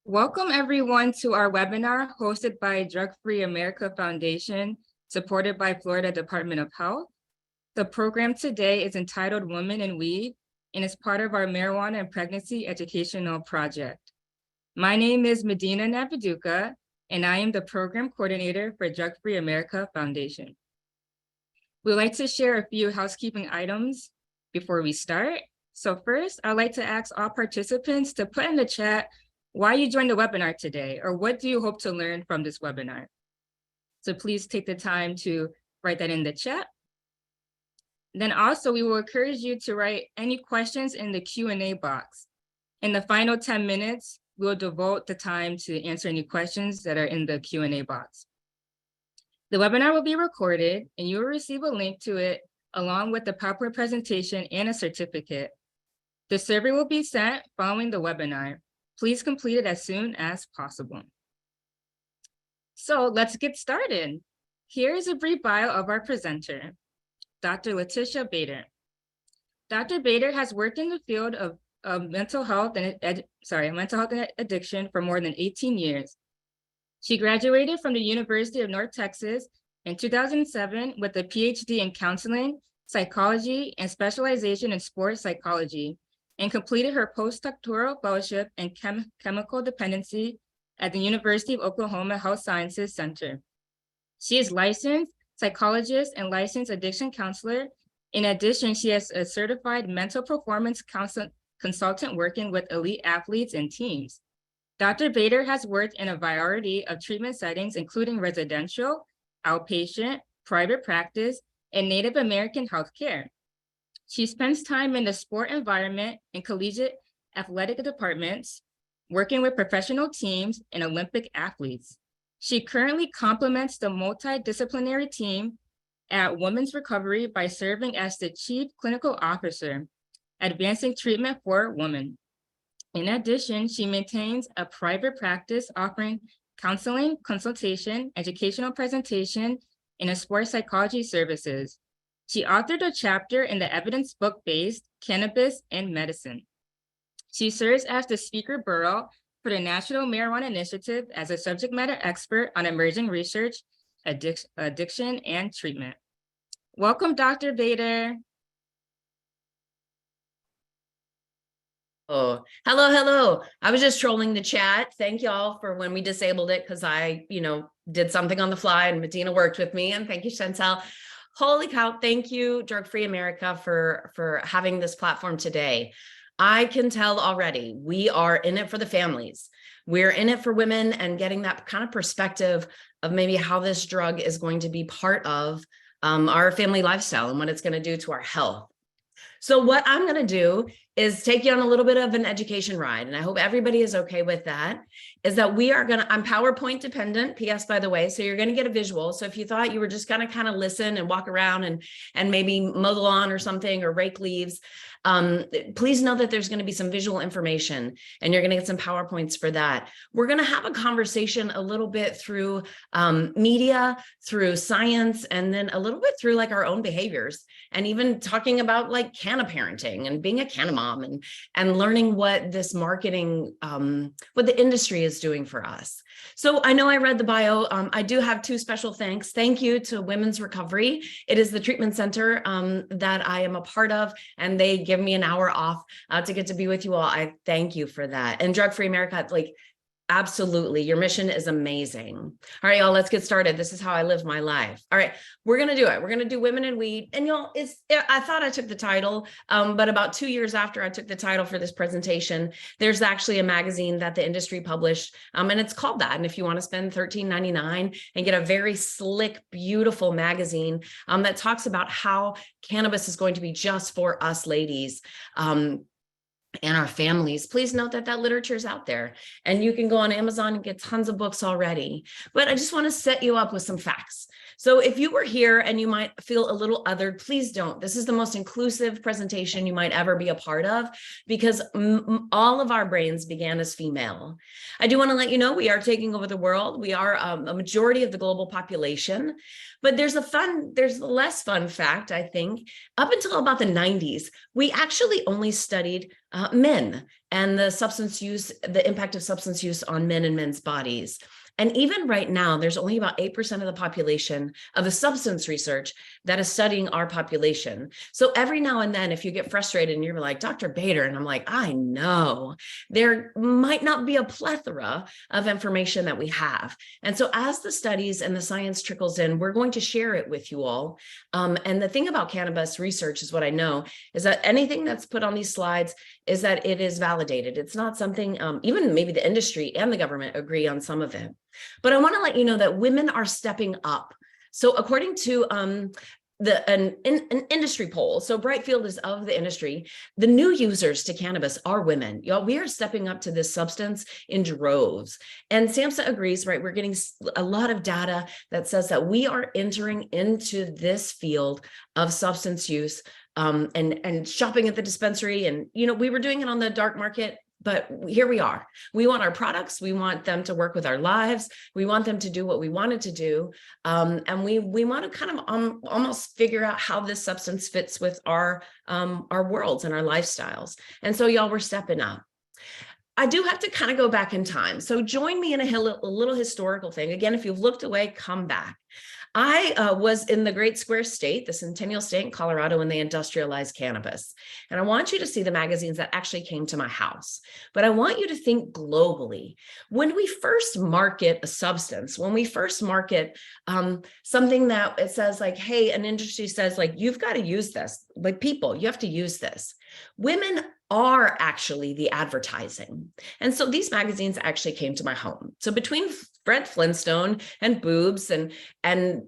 Welcome everyone to our webinar hosted by Drug Free America Foundation, supported by Florida Department of Health. The program today is entitled Women in Weed and is part of our Marijuana and Pregnancy Educational Project. My name is Medina Naviduka, and I am the program coordinator for Drug Free America Foundation. We'd like to share a few housekeeping items before we start. So first, I'd like to ask all participants to put in the chat why you joined the webinar today, or what do you hope to learn from this webinar? So please take the time to write that in the chat. Then also, we will encourage you to write any questions in the Q&A box. In the final 10 minutes, we'll devote the time to answer any questions that are in the Q&A box. The webinar will be recorded, and you will receive a link to it along with the PowerPoint presentation and a certificate. The survey will be sent following the webinar. Please complete it as soon as possible. So let's get started. Here is a brief bio of our presenter, Dr. LaTisha Bader. Dr. Bader has worked in the field of mental health and addiction for more than 18 years. She graduated from the University of North Texas in 2007 with a PhD in counseling, psychology, and specialization in sports psychology, and completed her postdoctoral fellowship in chemical dependency at the University of Oklahoma Health Sciences Center. She is licensed psychologist and licensed addiction counselor. In addition, she is a certified mental performance consultant working with elite athletes and teams. Dr. Bader has worked in a variety of treatment settings, including residential, outpatient, private practice, and Native American healthcare. She spends time in the sport environment and collegiate athletic departments, working with professional teams and Olympic athletes. She currently complements the multidisciplinary team at Women's Recovery by serving as the Chief Clinical Officer, advancing treatment for women. In addition, she maintains a private practice offering counseling, consultation, educational presentation, and sports psychology services. She authored a chapter in the evidence book-based Cannabis and Medicine. She serves as the speaker bureau for the National Marijuana Initiative as a subject matter expert on emerging research, addiction, and treatment. Welcome, Dr. Bader. Oh, hello. I was just trolling the chat. Thank y'all for when we disabled it because I, did something on the fly and Medina worked with me. And thank you, Chantel. Holy cow, thank you, Drug Free America, for having this platform today. I can tell already we are in it for the families. We're in it for women and getting that kind of perspective of maybe how this drug is going to be part of our family lifestyle and what it's going to do to our health. So what I'm going to do is take you on a little bit of an education ride, and I hope everybody is okay with that, is that I'm PowerPoint dependent, PS, by the way, so you're going to get a visual. So if you thought you were just going to kind of listen and walk around and maybe mow the lawn or something or rake leaves, please know that there's going to be some visual information and you're going to get some PowerPoints for that. We're going to have a conversation a little bit through media, through science, and then a little bit through like our own behaviors, and even talking about like canna parenting and being a canna mom and learning what this marketing, what the industry is doing for us. So I know I read the bio. I do have two special thanks. Thank you to Women's Recovery. It is the treatment center that I am a part of, and they give me an hour off to get to be with you all. I thank you for that. And Drug Free America, absolutely. Your mission is amazing. All right, y'all, let's get started. This is how I live my life. All right, we're going to do it. We're going to do Women in Weed. And y'all, I thought I took the title, but about 2 years after I took the title for this presentation, there's actually a magazine that the industry published, and it's called that. And if you want to spend $13.99 and get a very slick, beautiful magazine that talks about how cannabis is going to be just for us ladies, and our families, please note that that literature is out there and you can go on Amazon and get tons of books already. But I just want to set you up with some facts. So if you were here and you might feel a little othered, please don't. This is the most inclusive presentation you might ever be a part of, because all of our brains began as female. I do want to let you know we are taking over the world. We are a majority of the global population. But there's a less fun fact, I think. Up until about the 90s, we actually only studied men. and the impact of substance use on men and men's bodies. And even right now, there's only about 8% of the population of the substance research that is studying our population. So every now and then, if you get frustrated and you're like, Dr. Bader, and I'm like, I know, there might not be a plethora of information that we have. And so as the studies and the science trickles in, we're going to share it with you all. And the thing about cannabis research is what I know is that anything that's put on these slides is that it is validated. It's not something, even maybe the industry and the government agree on some of it. But I want to let you know that women are stepping up. So according to an industry poll, so Brightfield is of the industry, the new users to cannabis are women. Y'all, we are stepping up to this substance in droves. And SAMHSA agrees, right? We're getting a lot of data that says that we are entering into this field of substance use and shopping at the dispensary. And, we were doing it on the dark market, but here we are. We want our products. We want them to work with our lives. We want them to do what we wanted to do. And we want to kind of almost figure out how this substance fits with our worlds and our lifestyles. And so y'all, we're stepping up. I do have to kind of go back in time. So join me in a little historical thing. Again, if you've looked away, come back. I was in the Great Square State, the Centennial State in Colorado, when they industrialized cannabis. And I want you to see the magazines that actually came to my house. But I want you to think globally. When we first market a substance, when we first market something that it says like, hey, an industry says like, you've got to use this, like people, you have to use this. Women are actually the advertising. And so these magazines actually came to my home. So between Fred Flintstone and boobs and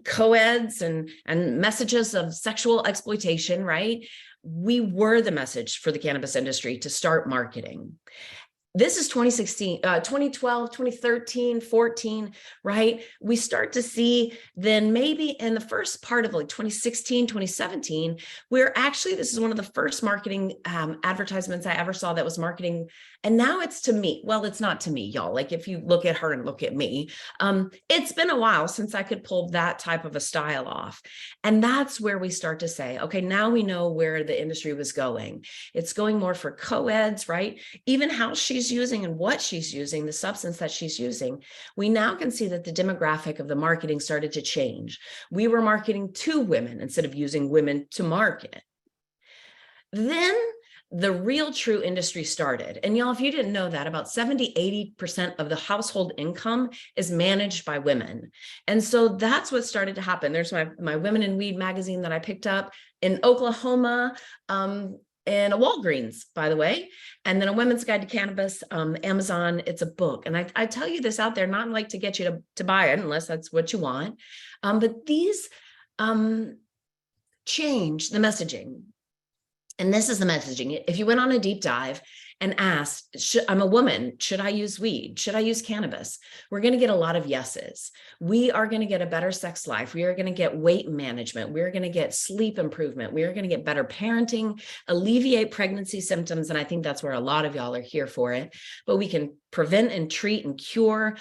co-eds and messages of sexual exploitation, right? We were the message for the cannabis industry to start marketing. This is 2016, 2012, 2013, 14, right? We start to see then maybe in the first part of like 2016, 2017, where actually this is one of the first marketing advertisements I ever saw that was marketing. And now it's to me. Well, it's not to me, y'all. Like if you look at her and look at me, it's been a while since I could pull that type of a style off. And that's where we start to say, okay, now we know where the industry was going. It's going more for co-eds, right? Even how she's using and what she's using, the substance that she's using, we now can see that the demographic of the marketing started to change. We were marketing to women instead of using women to market. Then the real true industry started. And y'all, if you didn't know that, about 70–80% of the household income is managed by women. And so that's what started to happen. There's my Women in Weed magazine that I picked up in Oklahoma, and a Walgreens, by the way, and then a Women's Guide to Cannabis, Amazon. It's a book. And I tell you this out there, not like to get you to buy it unless that's what you want. But these change the messaging. And this is the messaging. If you went on a deep dive and asked, I'm a woman, should I use weed? Should I use cannabis? We're going to get a lot of yeses. We are going to get a better sex life. We are going to get weight management. We're going to get sleep improvement. We are going to get better parenting, alleviate pregnancy symptoms. And I think that's where a lot of y'all are here for it. But we can prevent and treat and cure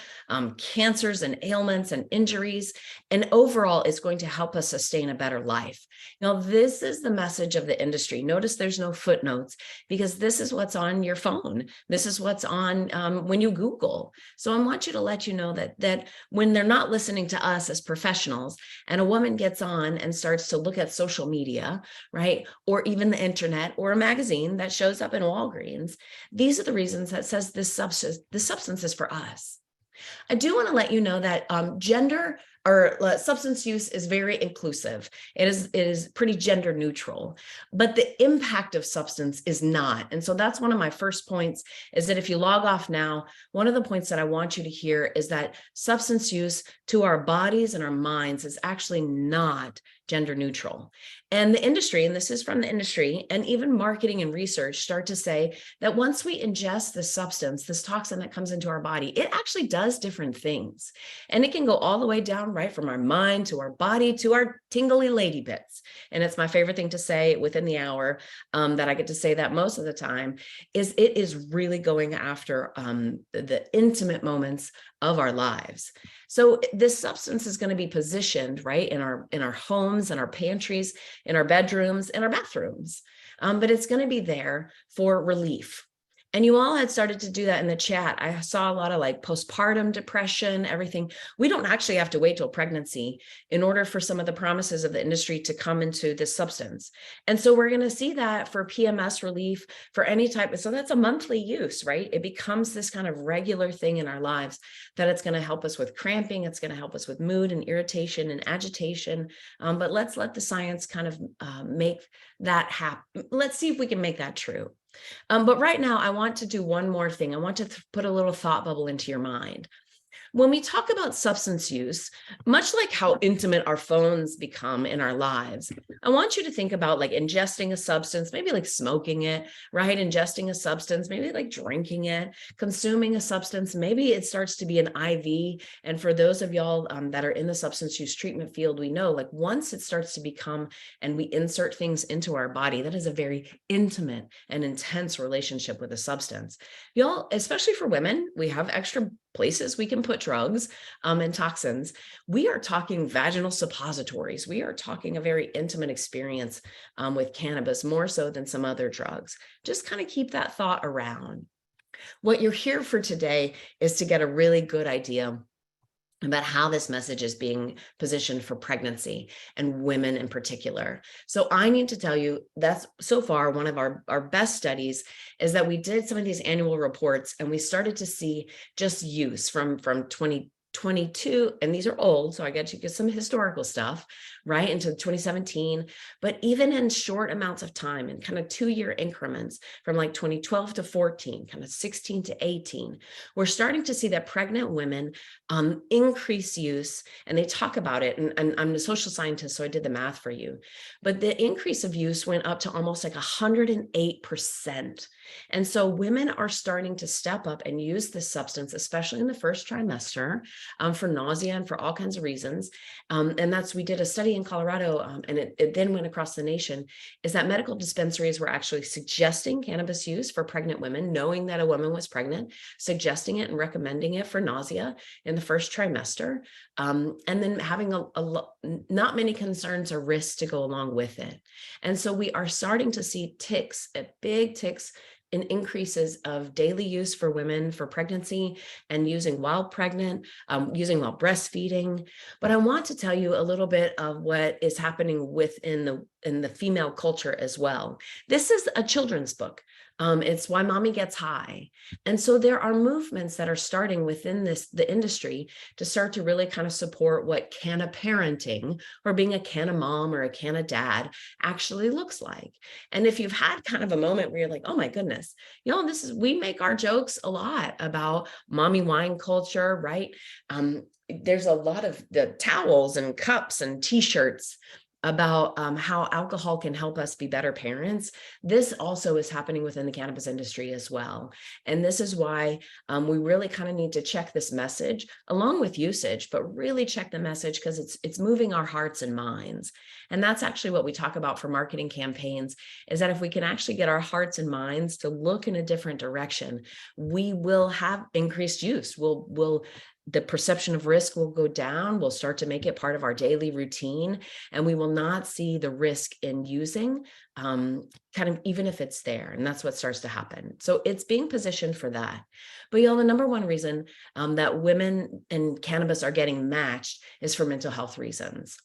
cancers and ailments and injuries. And overall, it's going to help us sustain a better life. Now, this is the message of the industry. Notice there's no footnotes because this is what's on your phone. This is what's on when you Google. So I want you to let you know that when they're not listening to us as professionals and a woman gets on and starts to look at social media, right, or even the internet or a magazine that shows up in Walgreens, these are the reasons that says this substance is for us. I do want to let you know that gender or substance use is very inclusive. It is pretty gender neutral, but the impact of substance is not. And so that's one of my first points is that if you log off now, one of the points that I want you to hear is that substance use to our bodies and our minds is actually not gender neutral. And the industry, and this is from the industry, and even marketing and research start to say that once we ingest this substance, this toxin that comes into our body, it actually does different things. And it can go all the way down right from our mind to our body to our tingly lady bits. And it's my favorite thing to say within the hour that I get to say that most of the time is it is really going after the intimate moments of our lives. So this substance is going to be positioned right in our homes, in our pantries, in our bedrooms, in our bathrooms. But it's going to be there for relief. And you all had started to do that in the chat. I saw a lot of like postpartum depression, everything. We don't actually have to wait till pregnancy in order for some of the promises of the industry to come into this substance. And so we're going to see that for PMS relief, for any type of, so that's a monthly use, right? It becomes this kind of regular thing in our lives that it's going to help us with cramping. It's going to help us with mood and irritation and agitation. But let's let the science kind of make that happen. Let's see if we can make that true. But right now, I want to do one more thing. I want to put a little thought bubble into your mind. When we talk about substance use, much like how intimate our phones become in our lives, I want you to think about like ingesting a substance, maybe like smoking it, right? Ingesting a substance, maybe like drinking it, consuming a substance. Maybe it starts to be an IV. And for those of y'all that are in the substance use treatment field, we know like once it starts to become and we insert things into our body, that is a very intimate and intense relationship with a substance. Y'all, especially for women, we have extra places we can put drugs and toxins. We are talking vaginal suppositories. We are talking a very intimate experience with cannabis, more so than some other drugs. Just kind of keep that thought around. What you're here for today is to get a really good idea about how this message is being positioned for pregnancy and women in particular. So I need to tell you that's so far one of our best studies is that we did some of these annual reports and we started to see just use from 2022, and these are old, so I get you get some historical stuff, right, into 2017, but even in short amounts of time, in kind of 2-year increments from like 2012 to 14, kind of 16 to 18, we're starting to see that pregnant women increase use, and they talk about it, and I'm a social scientist, so I did the math for you, but the increase of use went up to almost like 108%. And so women are starting to step up and use this substance, especially in the first trimester, for nausea and for all kinds of reasons. And we did a study in Colorado, and it then went across the nation, is that medical dispensaries were actually suggesting cannabis use for pregnant women, knowing that a woman was pregnant, suggesting it and recommending it for nausea in the first trimester, and then having not many concerns or risks to go along with it. And so we are starting to see big ticks in increases of daily use for women for pregnancy and using while pregnant, using while breastfeeding. But I want to tell you a little bit of what is happening within the female culture as well. This is a children's book. It's Why Mommy Gets High. And so there are movements that are starting within the industry to start to really kind of support what canna parenting or being a canna mom or a canna dad actually looks like. And if you've had kind of a moment where you're like, oh my goodness, we make our jokes a lot about mommy wine culture, right? There's a lot of the towels and cups and t-shirts about how alcohol can help us be better parents. This also is happening within the cannabis industry as well. And this is why we really kind of need to check this message along with usage, but really check the message because it's moving our hearts and minds. And that's actually what we talk about for marketing campaigns, is that if we can actually get our hearts and minds to look in a different direction, we will have increased use. The perception of risk will go down. We'll start to make it part of our daily routine, and we will not see the risk in using, kind of even if it's there. And that's what starts to happen. So it's being positioned for that. But the number one reason that women and cannabis are getting matched is for mental health reasons.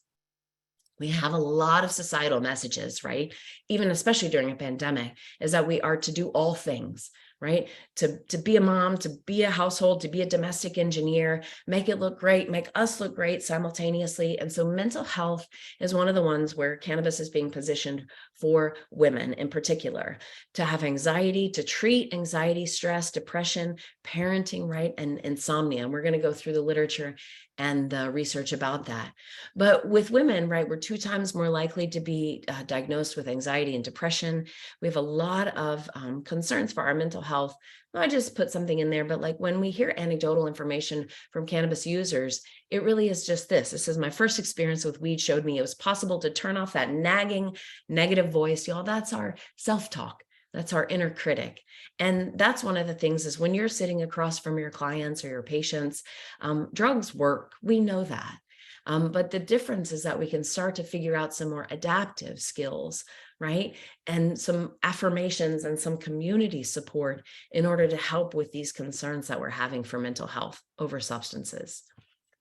We have a lot of societal messages, right? Even especially during a pandemic, is that we are to do all things, right? To be a mom, to be a household, to be a domestic engineer, make it look great, make us look great simultaneously. And so mental health is one of the ones where cannabis is being positioned for women in particular, to have anxiety, to treat anxiety, stress, depression, parenting, right? And insomnia. And we're going to go through the literature and the research about that. But with women, right, we're 2 times more likely to be diagnosed with anxiety and depression. We have a lot of concerns for our mental health. I just put something in there, but like when we hear anecdotal information from cannabis users, it really is just this. This is my first experience with weed showed me it was possible to turn off that nagging negative voice. Y'all, that's our self-talk. That's our inner critic. And that's one of the things is when you're sitting across from your clients or your patients, drugs work. We know that. But the difference is that we can start to figure out some more adaptive skills right? And some affirmations and some community support in order to help with these concerns that we're having for mental health over substances.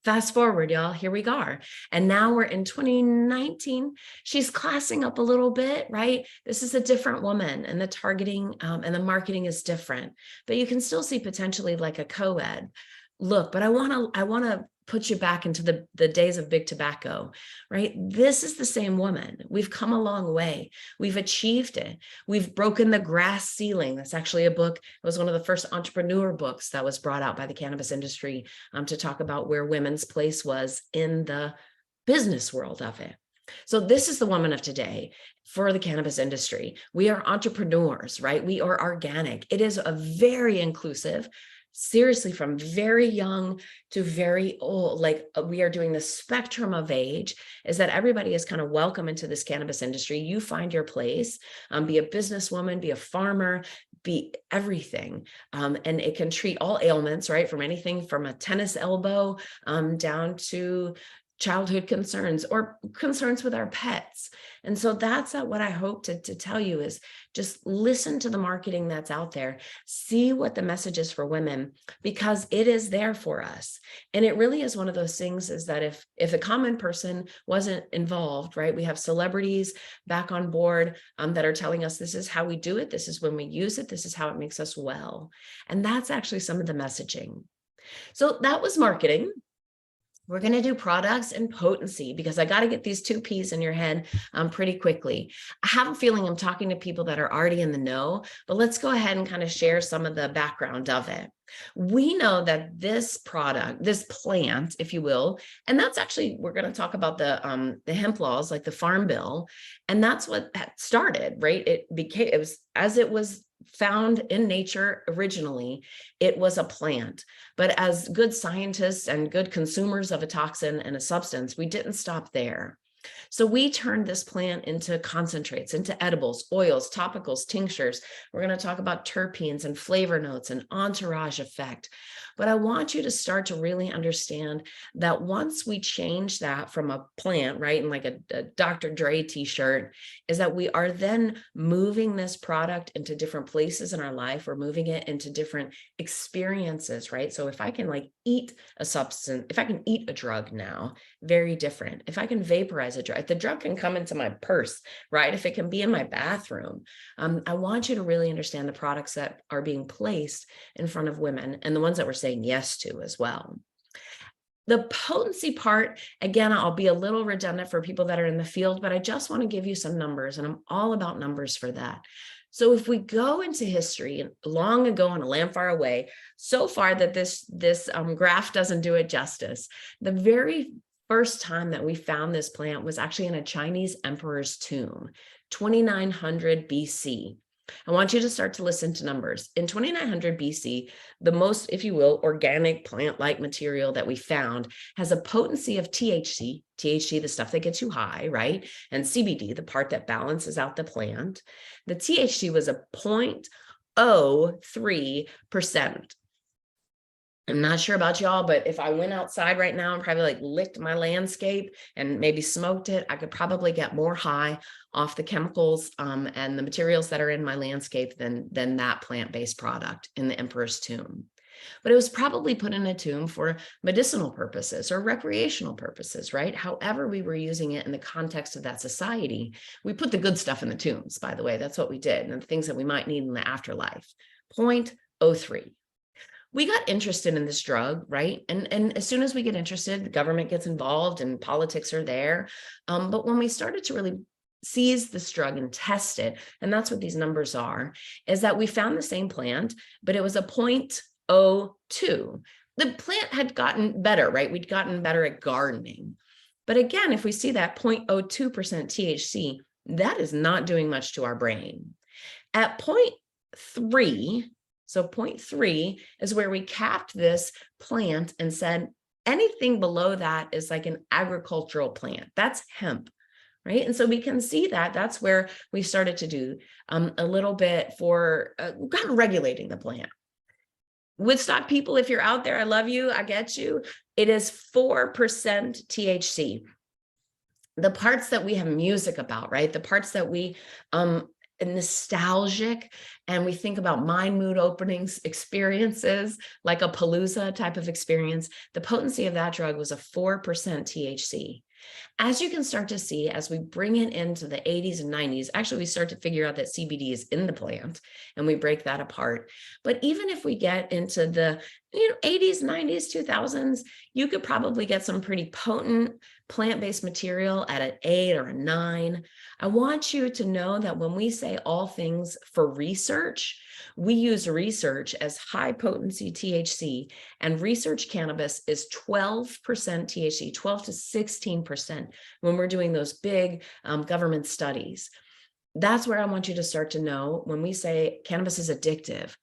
Fast forward, y'all, here we are. And now we're in 2019. She's classing up a little bit, right? This is a different woman, and the targeting and the marketing is different, but you can still see potentially like a co-ed look. But I want to put you back into the days of big tobacco, right? This is the same woman. We've come a long way. We've achieved it. We've broken the glass ceiling. That's actually a book. It was one of the first entrepreneur books that was brought out by the cannabis industry to talk about where women's place was in the business world of it. So this is the woman of today for the cannabis industry. We are entrepreneurs, right? We are organic. It is a very inclusive, seriously, from very young to very old, like we are doing the spectrum of age, is that everybody is kind of welcome into this cannabis industry. You find your place, be a businesswoman, be a farmer, be everything. And it can treat all ailments, right? From anything from a tennis elbow down to childhood concerns or concerns with our pets. And so that's what I hope to tell you is just listen to the marketing that's out there, see what the message is for women, because it is there for us. And it really is one of those things is that if a common person wasn't involved, right, we have celebrities back on board that are telling us this is how we do it, this is when we use it, this is how it makes us well. And that's actually some of the messaging. So that was marketing. We're going to do products and potency because I got to get these two P's in your head pretty quickly. I have a feeling I'm talking to people that are already in the know, but let's go ahead and kind of share some of the background of it. We know that this product, this plant, if you will, and that's actually, we're going to talk about the hemp laws, like the Farm Bill, and that's what started, right? It was, as it was found in nature originally, it was a plant. But as good scientists and good consumers of a toxin and a substance, we didn't stop there. So we turned this plant into concentrates, into edibles, oils, topicals, tinctures. We're going to talk about terpenes and flavor notes and entourage effect. But I want you to start to really understand that once we change that from a plant, right, and like a Dr. Dre t-shirt, is that we are then moving this product into different places in our life. We're moving it into different experiences, right? So if I can like eat a substance, if I can eat a drug now, very different. If I can vaporize a drug, if the drug can come into my purse, right? If it can be in my bathroom, I want you to really understand the products that are being placed in front of women and the ones that we're saying yes to as well. The potency part, again, I'll be a little redundant for people that are in the field, but I just want to give you some numbers, and I'm all about numbers for that. So if we go into history long ago and a lamp far away, so far that this graph doesn't do it justice, the very first time that we found this plant was actually in a Chinese emperor's tomb, 2900 BC. I want you to start to listen to numbers. In 2900 BC, the most, if you will, organic plant-like material that we found has a potency of THC, the stuff that gets you high, right? And CBD, the part that balances out the plant. The THC was a 0.03%. I'm not sure about y'all, but if I went outside right now and probably like licked my landscape and maybe smoked it, I could probably get more high off the chemicals and the materials that are in my landscape than that plant-based product in the emperor's tomb. But it was probably put in a tomb for medicinal purposes or recreational purposes, right? However we were using it in the context of that society. We put the good stuff in the tombs, by the way. That's what we did, and the things that we might need in the afterlife. 0.03. We got interested in this drug, right? And as soon as we get interested, the government gets involved and politics are there. But when we started to really seize this drug and test it, and that's what these numbers are, is that we found the same plant, but it was a 0.02. The plant had gotten better, right? We'd gotten better at gardening. But again, if we see that 0.02% THC, that is not doing much to our brain. At 0.3, so 0.3 is where we capped this plant and said anything below that is like an agricultural plant. That's hemp, right? And so we can see that that's where we started to do a little bit for kind of regulating the plant. Woodstock people, if you're out there, I love you, I get you. It is 4% THC. the parts that we have music about, right? The parts that we nostalgic, and we think about mind mood openings experiences, like a palooza type of experience. The potency of that drug was a 4% THC. As you can start to see, as we bring it into the 80s and 90s, actually we start to figure out that CBD is in the plant, and we break that apart. But even if we get into the 80s, 90s, 2000s, you could probably get some pretty potent plant-based material at an 8 or a 9. I want you to know that when we say all things for research, we use research as high potency THC, and research cannabis is 12% THC, 12 to 16% when we're doing those big government studies. That's where I want you to start to know when we say cannabis is addictive,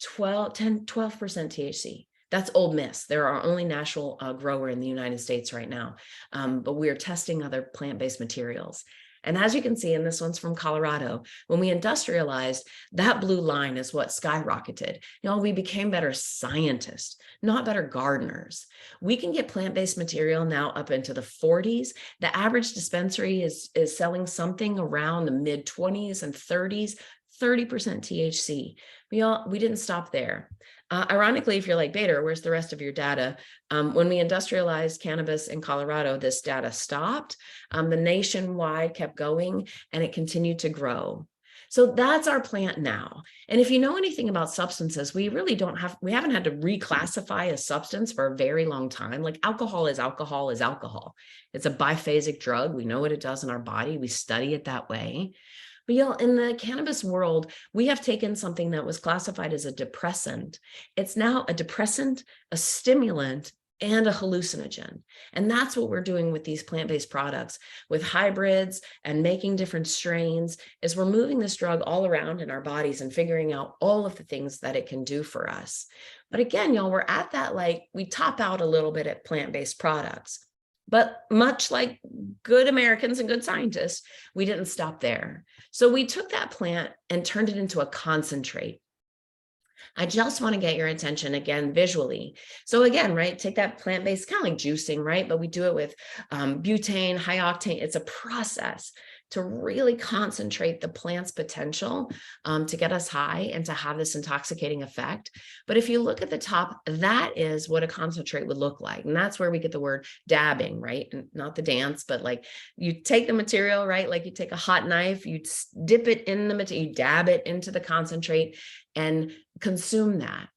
12% THC. That's Ole Miss. They're our only national grower in the United States right now, but we are testing other plant-based materials. And as you can see, and this one's from Colorado, when we industrialized, that blue line is what skyrocketed. We became better scientists, not better gardeners. We can get plant-based material now up into the 40s. The average dispensary is selling something around the mid 20s and 30s, 30% THC. We didn't stop there. Ironically, if you're like, Bader, where's the rest of your data? When we industrialized cannabis in Colorado, this data stopped. The nationwide kept going, and it continued to grow. So that's our plant now. And if you know anything about substances, we haven't had to reclassify a substance for a very long time. Like alcohol is alcohol is alcohol. It's a biphasic drug. We know what it does in our body. We study it that way. But in the cannabis world, we have taken something that was classified as a depressant. It's now a depressant, a stimulant, and a hallucinogen. And that's what we're doing with these plant-based products, with hybrids and making different strains, is we're moving this drug all around in our bodies and figuring out all of the things that it can do for us. But again, we're at that, we top out a little bit at plant-based products. But much like good Americans and good scientists, we didn't stop there. So we took that plant and turned it into a concentrate. I just want to get your attention again visually. So again, right, take that plant-based, kind of like juicing, right? But we do it with butane, high octane. It's a process to really concentrate the plant's potential to get us high and to have this intoxicating effect. But if you look at the top, that is what a concentrate would look like. And that's where we get the word dabbing, right? And not the dance, but you take the material, right? Like you take a hot knife, you dip it in the material, you dab it into the concentrate and consume that.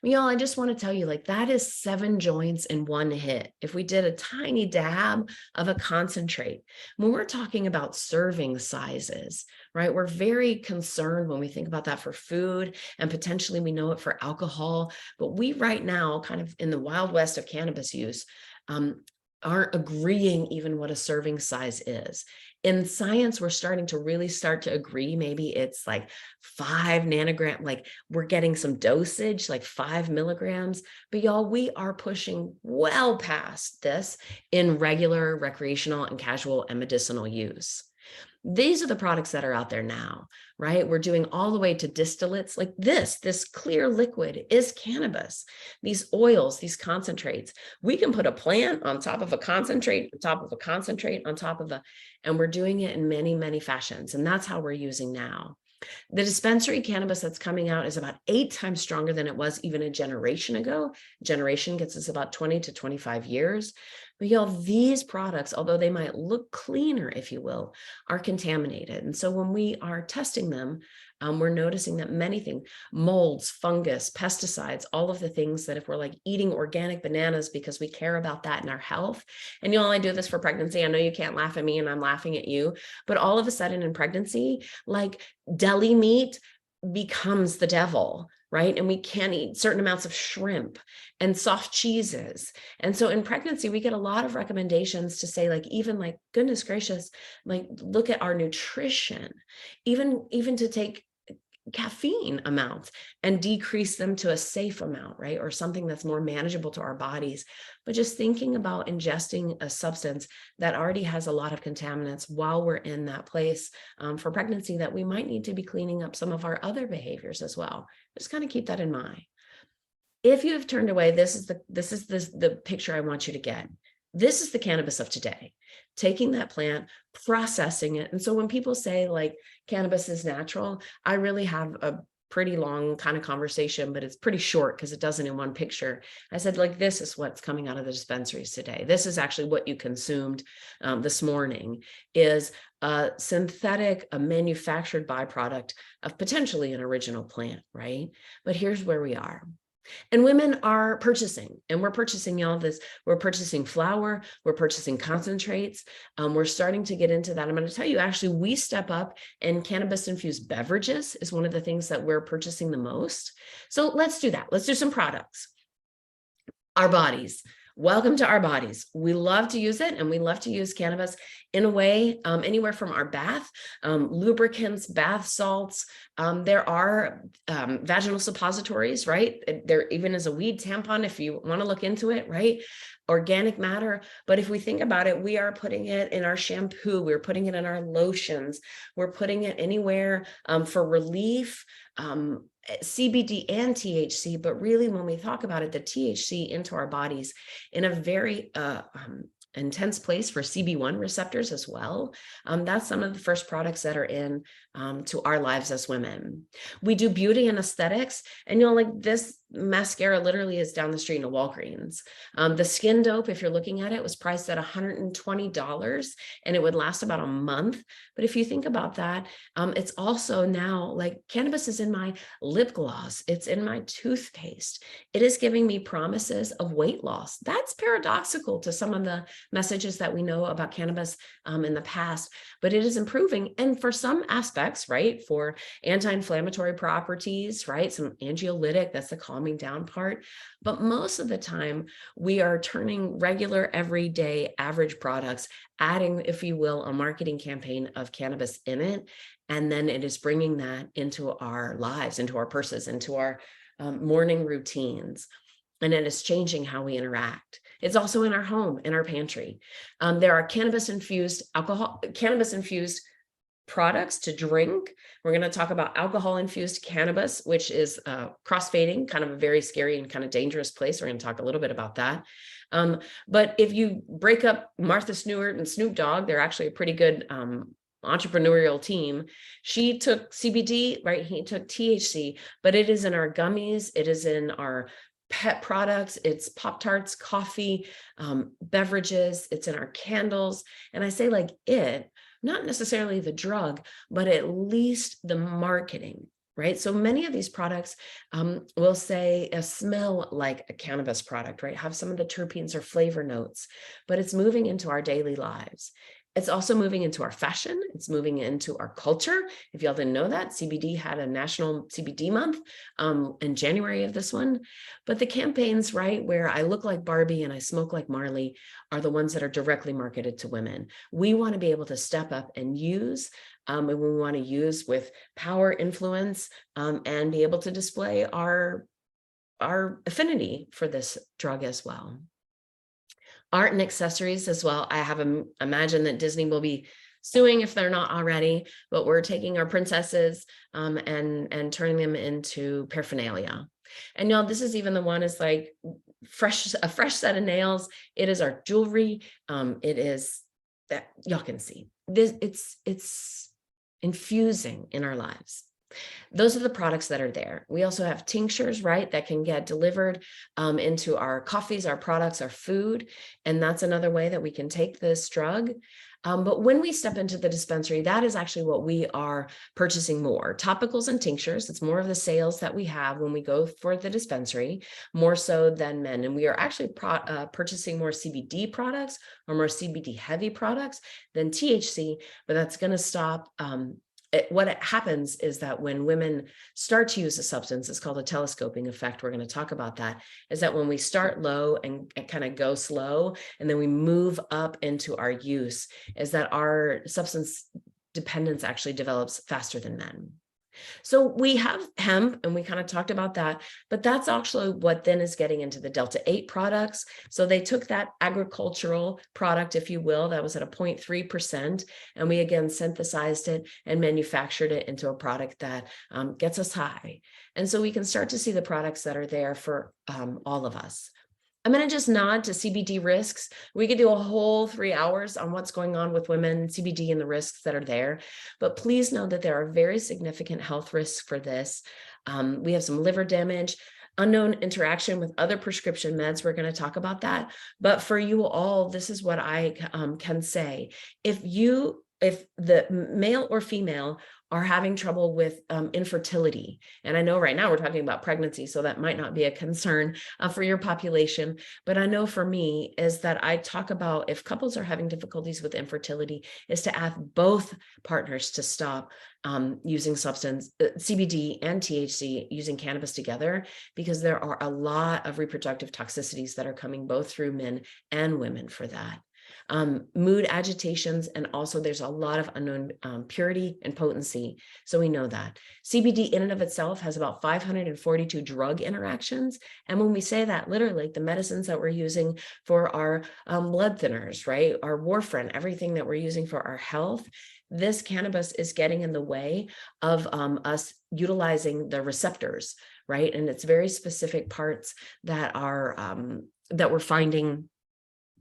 I just want to tell you, that is 7 joints in one hit. If we did a tiny dab of a concentrate, when we're talking about serving sizes, right, we're very concerned when we think about that for food, and potentially we know it for alcohol. But we right now, kind of in the Wild West of cannabis use, aren't agreeing even what a serving size is. In science, we're starting to agree. Maybe it's 5 nanogram, we're getting some dosage, 5 milligrams. But we are pushing well past this in regular, recreational, and casual and medicinal use. These are the products that are out there now, right? We're doing all the way to distillates like this clear liquid is cannabis. These oils, these concentrates, we can put a plant on top of a concentrate, on top of a concentrate, on top of and we're doing it in many, many fashions. And that's how we're using now. The dispensary cannabis that's coming out is about 8 times stronger than it was even a generation ago. Generation gets us about 20 to 25 years. But these products, although they might look cleaner, if you will, are contaminated. And so when we are testing them, we're noticing that many things, molds, fungus, pesticides, all of the things that if we're eating organic bananas because we care about that in our health, and I do this for pregnancy. I know you can't laugh at me and I'm laughing at you, but all of a sudden in pregnancy, deli meat becomes the devil, right? And we can't eat certain amounts of shrimp and soft cheeses. And so in pregnancy, we get a lot of recommendations to say even goodness gracious, look at our nutrition, even to take caffeine amounts and decrease them to a safe amount, right? Or something that's more manageable to our bodies. But just thinking about ingesting a substance that already has a lot of contaminants while we're in that place for pregnancy, that we might need to be cleaning up some of our other behaviors as well. Just kind of keep that in mind. If you have turned away, this is the picture I want you to get. This is the cannabis of today, taking that plant, processing it. And so when people say like cannabis is natural, I really have a pretty long kind of conversation, but it's pretty short because it doesn't in one picture. I said, like, this is what's coming out of the dispensaries today. This is actually what you consumed this morning, is a synthetic, a manufactured byproduct of potentially an original plant, right? But here's where we are. And women are purchasing, and we're purchasing all this. We're purchasing flour, we're purchasing concentrates. We're starting to get into that. I'm going to tell you, actually, we step up, and cannabis infused beverages is one of the things that we're purchasing the most. So let's do that. Let's do some products. Our bodies. Welcome to our bodies. We love to use it, and we love to use cannabis in a way, anywhere from our bath, lubricants, bath salts. There are vaginal suppositories, right? There even is a weed tampon if you want to look into it, right? Organic matter. But if we think about it, we are putting it in our shampoo, we're putting it in our lotions, we're putting it anywhere for relief. CBD and THC, but really when we talk about it, the THC into our bodies in a very intense place for CB1 receptors as well. That's some of the first products that are in to our lives as women. We do beauty and aesthetics, and like this mascara literally is down the street in a Walgreens. The Skin Dope, if you're looking at it, was priced at $120, and it would last about a month. But if you think about that, it's also now like cannabis is in my lip gloss, it's in my toothpaste. It is giving me promises of weight loss. That's paradoxical to some of the messages that we know about cannabis in the past, but it is improving. And for some aspects, right, for anti-inflammatory properties, right, some anxiolytic, that's the calming down part. But most of the time, we are turning regular, everyday, average products, adding, if you will, a marketing campaign of cannabis in it. And then it is bringing that into our lives, into our purses, into our morning routines. And it is changing how we interact. It's also in our home, in our pantry. There are cannabis-infused products to drink. We're going to talk about alcohol-infused cannabis, which is crossfading, kind of a very scary and kind of dangerous place. We're going to talk a little bit about that. But if you break up Martha Stewart and Snoop Dogg, they're actually a pretty good entrepreneurial team. She took CBD, right? He took THC, but it is in our gummies. It is in our pet products, it's Pop-Tarts, coffee, beverages, it's in our candles. And I say like it, not necessarily the drug, but at least the marketing, right? So many of these products will say smell like a cannabis product, right? Have some of the terpenes or flavor notes, but it's moving into our daily lives. It's also moving into our fashion. It's moving into our culture. If y'all didn't know that, CBD had a national CBD month in January of this one. But the campaigns, right, where I look like Barbie and I smoke like Marley are the ones that are directly marketed to women. We want to be able to step up and use, and we want to use with power, influence, and be able to display our affinity for this drug as well. Art and accessories as well. I have imagined that Disney will be suing if they're not already, but we're taking our princesses and turning them into paraphernalia. And y'all, this is even the one is like a fresh set of nails. It is our jewelry. It is that y'all can see this. It's infusing in our lives. Those are the products that are there. We also have tinctures, right, that can get delivered into our coffees, our products, our food. And that's another way that we can take this drug. But when we step into the dispensary, that is actually what we are purchasing more. Topicals and tinctures, it's more of the sales that we have when we go for the dispensary, more so than men. And we are actually purchasing more CBD products or more CBD heavy products than THC, but that's going to stop. What happens is that when women start to use a substance, it's called a telescoping effect. We're going to talk about that, is that when we start low and kind of go slow, and then we move up into our use, is that our substance dependence actually develops faster than men. So we have hemp, and we kind of talked about that, but that's actually what then is getting into the Delta 8 products. So they took that agricultural product, if you will, that was at a 0.3%, and we again synthesized it and manufactured it into a product that gets us high. And so we can start to see the products that are there for all of us. I'm going to just nod to CBD risks. We could do a whole 3 hours on what's going on with women, CBD and the risks that are there. But please know that there are very significant health risks for this. We have some liver damage, unknown interaction with other prescription meds. We're going to talk about that. But for you all, this is what I can say. If the male or female are having trouble with infertility, and I know right now we're talking about pregnancy, so that might not be a concern for your population, but I know for me is that I talk about if couples are having difficulties with infertility, is to ask both partners to stop using CBD and THC, using cannabis together, because there are a lot of reproductive toxicities that are coming both through men and women for that. Mood agitations, and also there's a lot of unknown purity and potency. So we know that CBD in and of itself has about 542 drug interactions. And when we say that, literally the medicines that we're using for our blood thinners, right? Our warfarin, everything that we're using for our health, this cannabis is getting in the way of us utilizing the receptors, right? And it's very specific parts that are that we're finding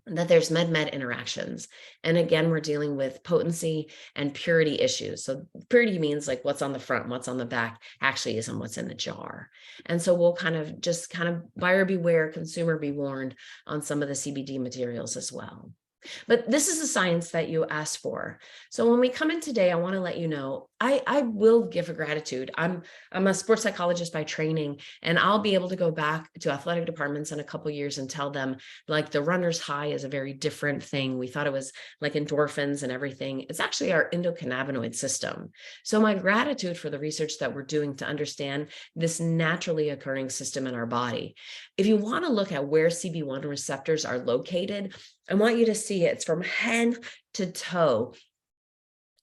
that there's med interactions. And again, we're dealing with potency and purity issues. So purity means like what's on the front, what's on the back actually isn't what's in the jar. And so we'll kind of buyer beware, consumer be warned on some of the CBD materials as well. But this is the science that you asked for. So when we come in today, I want to let you know, I will give a gratitude. I'm a sports psychologist by training, and I'll be able to go back to athletic departments in a couple of years and tell them like the runner's high is a very different thing. We thought it was like endorphins and everything. It's actually our endocannabinoid system. So my gratitude for the research that we're doing to understand this naturally occurring system in our body. If you want to look at where CB1 receptors are located, I want you to see it's from head to toe.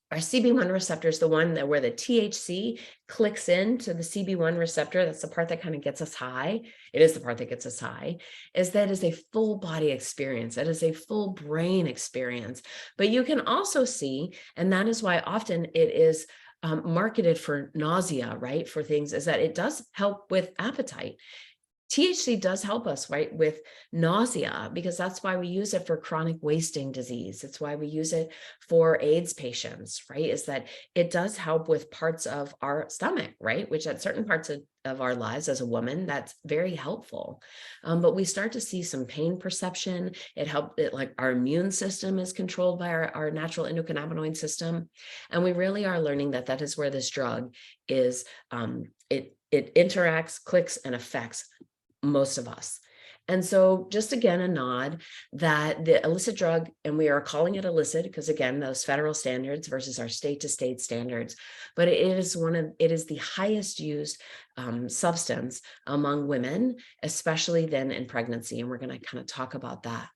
Our CB1 receptor is the one that where the THC clicks into the CB1 receptor. That's the part that kind of gets us high. It is the part that gets us high, is that is a full body experience. That is a full brain experience. But you can also see, and that is why often it is marketed for nausea, right? For things is that it does help with appetite. THC does help us, right, with nausea, because that's why we use it for chronic wasting disease. It's why we use it for AIDS patients, right, is that it does help with parts of our stomach, right, which at certain parts of our lives as a woman, that's very helpful. But we start to see some pain perception. It helped it like our immune system is controlled by our natural endocannabinoid system. And we really are learning that that is where this drug is, it interacts, clicks, and affects most of us. And so just again, a nod that the illicit drug, and we are calling it illicit because again, those federal standards versus our state to state standards, but it is the highest used substance among women, especially then in pregnancy. And we're going to kind of talk about that.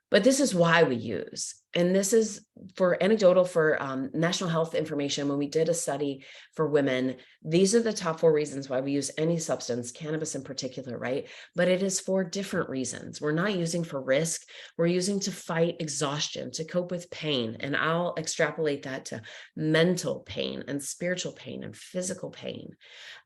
But this is why we use, and this is for anecdotal for national health information. When we did a study for women, these are the top 4 reasons why we use any substance, cannabis in particular, right? But it is for different reasons. We're not using for risk. We're using to fight exhaustion, to cope with pain. And I'll extrapolate that to mental pain and spiritual pain and physical pain.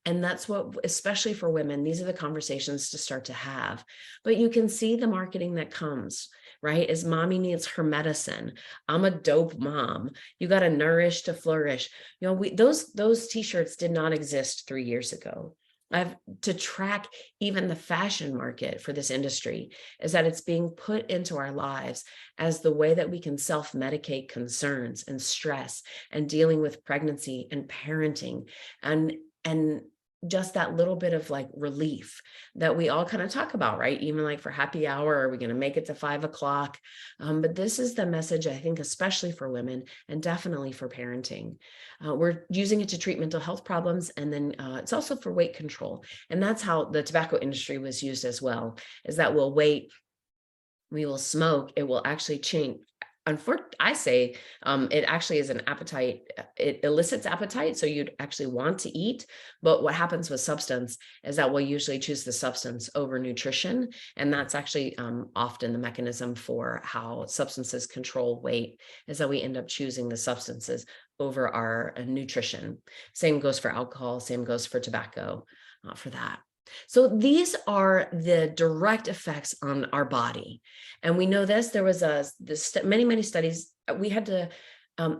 And that's what, especially for women, these are the conversations to start to have. But you can see the marketing that comes, right? Is mommy needs her medicine. I'm a dope mom. You got to nourish to flourish. You know, those t-shirts did not exist 3 years ago. To track even the fashion market for this industry is that it's being put into our lives as the way that we can self-medicate concerns and stress and dealing with pregnancy and parenting and just that little bit of like relief that we all kind of talk about, right? Even like for happy hour, are we going to make it to 5 o'clock? But this is the message, I think, especially for women and definitely for parenting. We're using it to treat mental health problems. And then it's also for weight control. And that's how the tobacco industry was used as well, is that we'll wait, we will smoke, it will actually change. I say it actually is an appetite. It elicits appetite. So you'd actually want to eat. But what happens with substance is that we'll usually choose the substance over nutrition. And that's actually often the mechanism for how substances control weight, is that we end up choosing the substances over our nutrition. Same goes for alcohol. Same goes for tobacco for that. So these are the direct effects on our body. And we know this, there was many studies. We had to,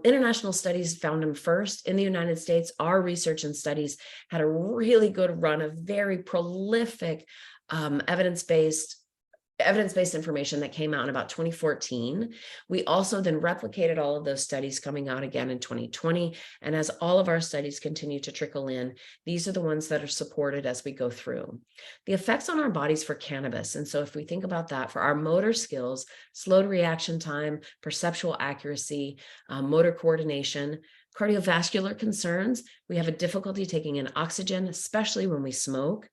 international studies found them first in the United States. Our research and studies had a really good run of very prolific evidence-based information that came out in about 2014. We also then replicated all of those studies coming out again in 2020. And as all of our studies continue to trickle in, these are the ones that are supported as we go through. The effects on our bodies for cannabis. And so if we think about that, for our motor skills, slowed reaction time, perceptual accuracy, motor coordination, cardiovascular concerns, we have a difficulty taking in oxygen, especially when we smoke.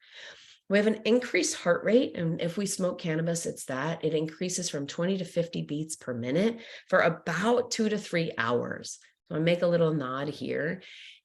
We have an increased heart rate, and if we smoke cannabis, it's that. It increases from 20 to 50 beats per minute for about 2 to 3 hours. So I make a little nod here.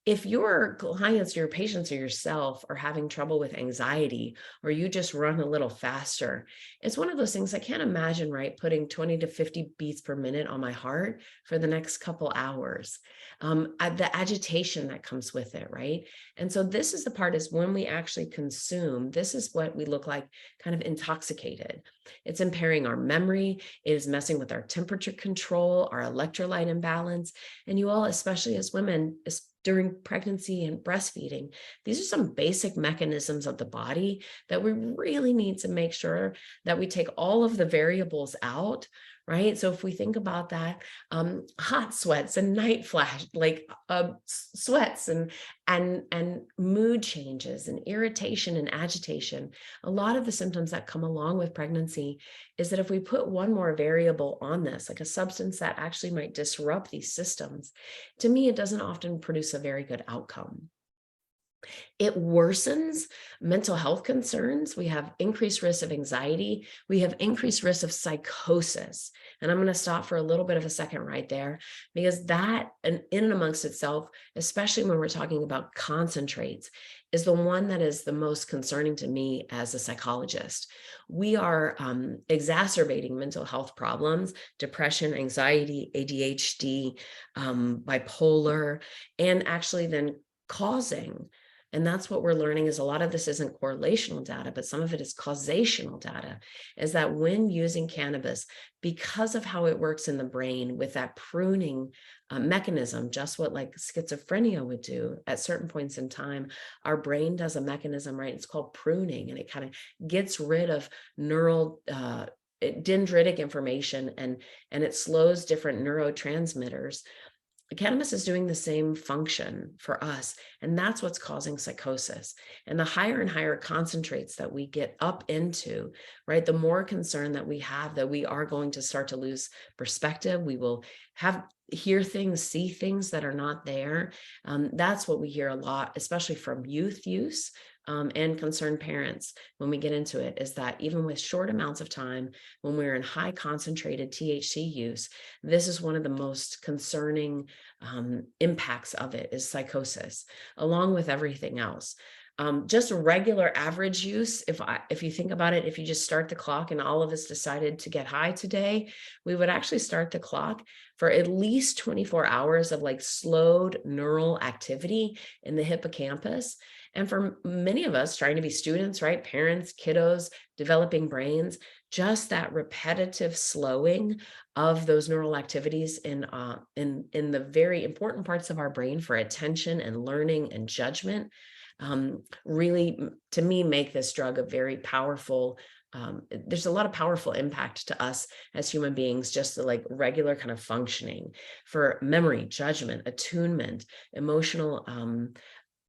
If your clients, your patients, or yourself are having trouble with anxiety, or you just run a little faster, it's one of those things I can't imagine, right? Putting 20 to 50 beats per minute on my heart for the next couple hours. The agitation that comes with it, right? And so this is the part, is when we actually consume, this is what we look like, kind of intoxicated. It's impairing our memory. It is messing with our temperature control, our electrolyte imbalance. And you all, especially as women, during pregnancy and breastfeeding, these are some basic mechanisms of the body that we really need to make sure that we take all of the variables out, right? So if we think about that, hot sweats and night flash, like sweats and mood changes and irritation and agitation, a lot of the symptoms that come along with pregnancy is that if we put one more variable on this, like a substance that actually might disrupt these systems, to me, it doesn't often produce a very good outcome. It worsens mental health concerns. We have increased risk of anxiety. We have increased risk of psychosis. And I'm going to stop for a little bit of a second right there, because that, in and amongst itself, especially when we're talking about concentrates, is the one that is the most concerning to me as a psychologist. We are exacerbating mental health problems, depression, anxiety, ADHD, bipolar, and actually then causing. And that's what we're learning, is a lot of this isn't correlational data, but some of it is causational data, is that when using cannabis, because of how it works in the brain with that pruning mechanism, just what like schizophrenia would do at certain points in time, our brain does a mechanism, right? It's called pruning, and it kind of gets rid of neural dendritic information, and it slows different neurotransmitters. Cannabis is doing the same function for us, and that's what's causing psychosis. And the higher and higher concentrates that we get up into, right, the more concern that we have that we are going to start to lose perspective. We will hear things, see things that are not there. That's what we hear a lot, especially from youth use. And concerned parents when we get into it, is that even with short amounts of time, when we're in high concentrated THC use, this is one of the most concerning impacts of it, is psychosis, along with everything else. Just regular average use, if you think about it, if you just start the clock and all of us decided to get high today, we would actually start the clock for at least 24 hours of like slowed neural activity in the hippocampus. And for many of us trying to be students, right, parents, kiddos, developing brains, just that repetitive slowing of those neural activities in the very important parts of our brain for attention and learning and judgment, really, to me, make this drug a very powerful. There's a lot of powerful impact to us as human beings, just the like regular kind of functioning for memory, judgment, attunement, emotional.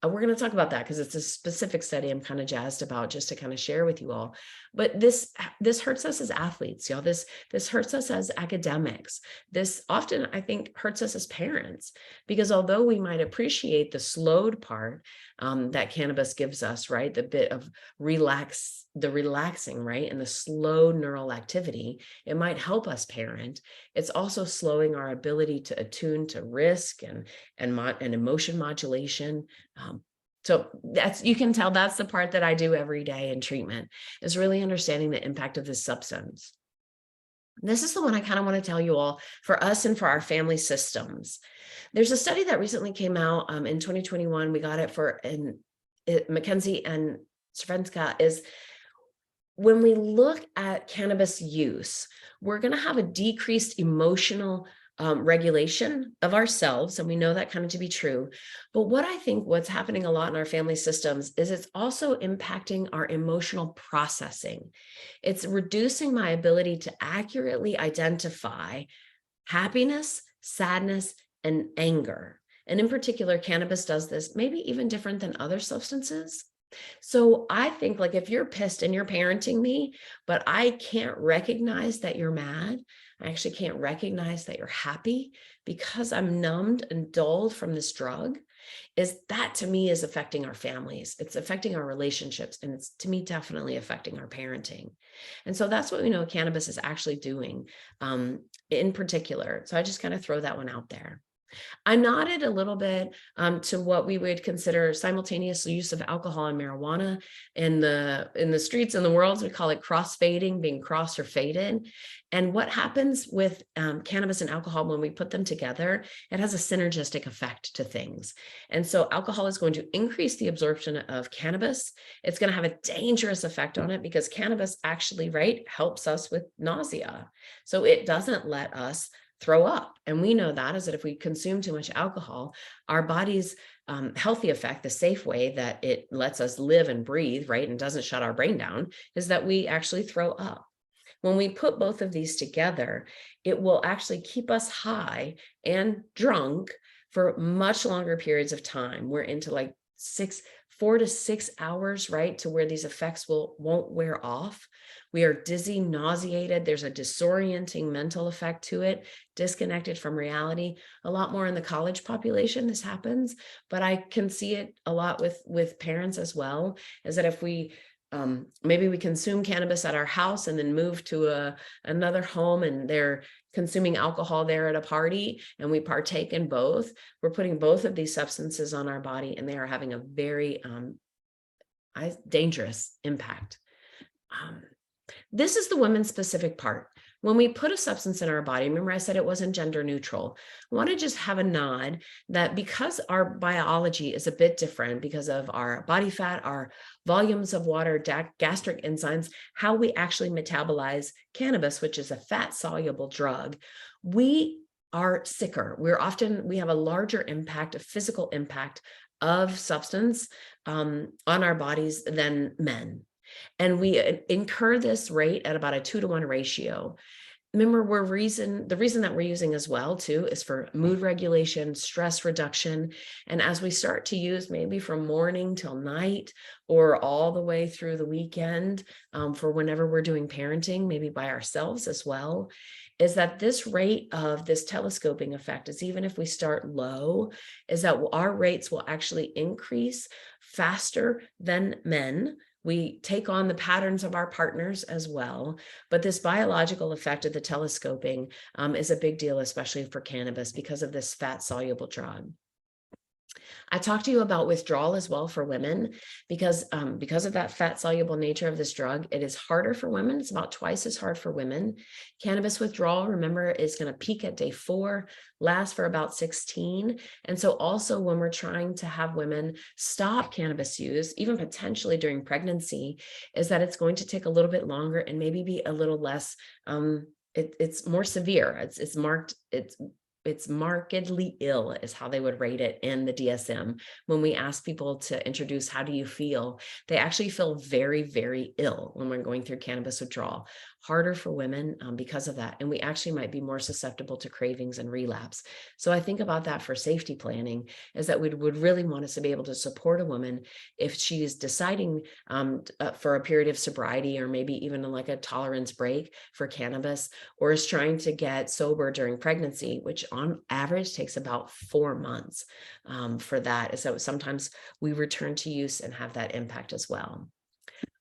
We're going to talk about that because it's a specific study I'm kind of jazzed about, just to kind of share with you all. But this hurts us as athletes, y'all. This hurts us as academics. This often, I think, hurts us as parents, because although we might appreciate the slowed part that cannabis gives us, right, the bit of relaxing, right, and the slow neural activity, it might help us parent. It's also slowing our ability to attune to risk and emotion modulation. So you can tell that's the part that I do every day in treatment, is really understanding the impact of this substance. This is the one I kind of want to tell you all, for us and for our family systems. There's a study that recently came out in 2021. We got it for McKenzie and Svenska, is when we look at cannabis use, we're going to have a decreased emotional regulation of ourselves. And we know that kind of to be true. But what I think what's happening a lot in our family systems is it's also impacting our emotional processing. It's reducing my ability to accurately identify happiness, sadness, and anger. And in particular, cannabis does this, maybe even different than other substances. So I think, like, if you're pissed and you're parenting me, but I can't recognize that you're mad, I actually can't recognize that you're happy because I'm numbed and dulled from this drug, is that to me is affecting our families. It's affecting our relationships. And it's, to me, definitely affecting our parenting. And so that's what we know cannabis is actually doing in particular. So I just kind of throw that one out there. I nodded a little bit to what we would consider simultaneous use of alcohol and marijuana in the streets in the world. We call it cross-fading, being cross or faded. And what happens with cannabis and alcohol when we put them together, it has a synergistic effect to things. And so alcohol is going to increase the absorption of cannabis. It's going to have a dangerous effect on it because cannabis actually, right, helps us with nausea. So it doesn't let us throw up. And we know that is that if we consume too much alcohol, our body's healthy effect, the safe way that it lets us live and breathe, right, and doesn't shut our brain down, is that we actually throw up. When we put both of these together, it will actually keep us high and drunk for much longer periods of time. We're into like 4 to 6 hours, right, to where these effects won't wear off. We are dizzy, nauseated. There's a disorienting mental effect to it, disconnected from reality. A lot more in the college population this happens, but I can see it a lot with parents as well, is that if we maybe we consume cannabis at our house and then move to another home and they're consuming alcohol there at a party and we partake in both, we're putting both of these substances on our body and they are having a very dangerous impact. This is the women specific part. When we put a substance in our body, remember I said it wasn't gender neutral. I want to just have a nod that because our biology is a bit different because of our body fat, our volumes of water, gastric enzymes, how we actually metabolize cannabis, which is a fat soluble drug, we are sicker. We have a larger impact, a physical impact of substance on our bodies than men. And we incur this rate at about a 2-to-1 ratio. Remember, the reason that we're using as well too is for mood regulation, stress reduction. And as we start to use maybe from morning till night or all the way through the weekend for whenever we're doing parenting, maybe by ourselves as well, is that this rate of this telescoping effect is, even if we start low, is that our rates will actually increase faster than men. We take on the patterns of our partners as well, but this biological effect of the telescoping is a big deal, especially for cannabis because of this fat soluble drug. I talked to you about withdrawal as well for women because of that fat soluble nature of this drug, it is harder for women. It's about twice as hard for women. Cannabis withdrawal, remember, is going to peak at day 4, last for about 16. And so also when we're trying to have women stop cannabis use, even potentially during pregnancy, is that it's going to take a little bit longer and maybe be a little less, it's more severe. It's markedly ill is how they would rate it in the DSM. When we ask people to introduce, how do you feel? They actually feel very, very ill when we're going through cannabis withdrawal. Harder for women because of that. And we actually might be more susceptible to cravings and relapse. So I think about that for safety planning, is that we would really want us to be able to support a woman if she's deciding for a period of sobriety, or maybe even like a tolerance break for cannabis, or is trying to get sober during pregnancy, which on average takes about 4 months for that. So sometimes we return to use and have that impact as well.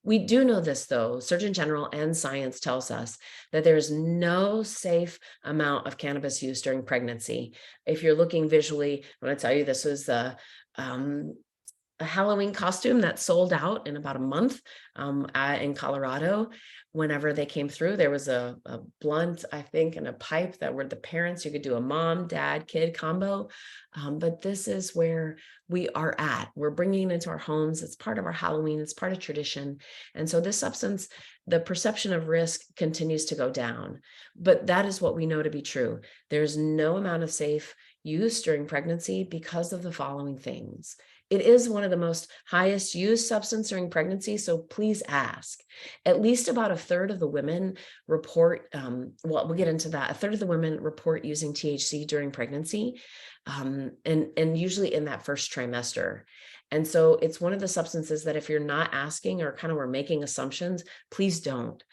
We do know this, though. Surgeon General and science tells us that there's no safe amount of cannabis use during pregnancy. If you're looking visually, I want to tell you this was the a Halloween costume that sold out in about a month in Colorado. Whenever they came through, there was a blunt, I think, and a pipe that were the parents. You could do a mom, dad, kid combo. But this is where we are at. We're bringing it into our homes. It's part of our Halloween. It's part of tradition. And so this substance, the perception of risk continues to go down. But that is what we know to be true. There's no amount of safe use during pregnancy because of the following things. It is one of the most highest used substance during pregnancy, so please ask. At least about a third of the women report, well, we'll get into that. A third of the women report using THC during pregnancy, and usually in that first trimester. And so it's one of the substances that if you're not asking or kind of we're making assumptions, please don't.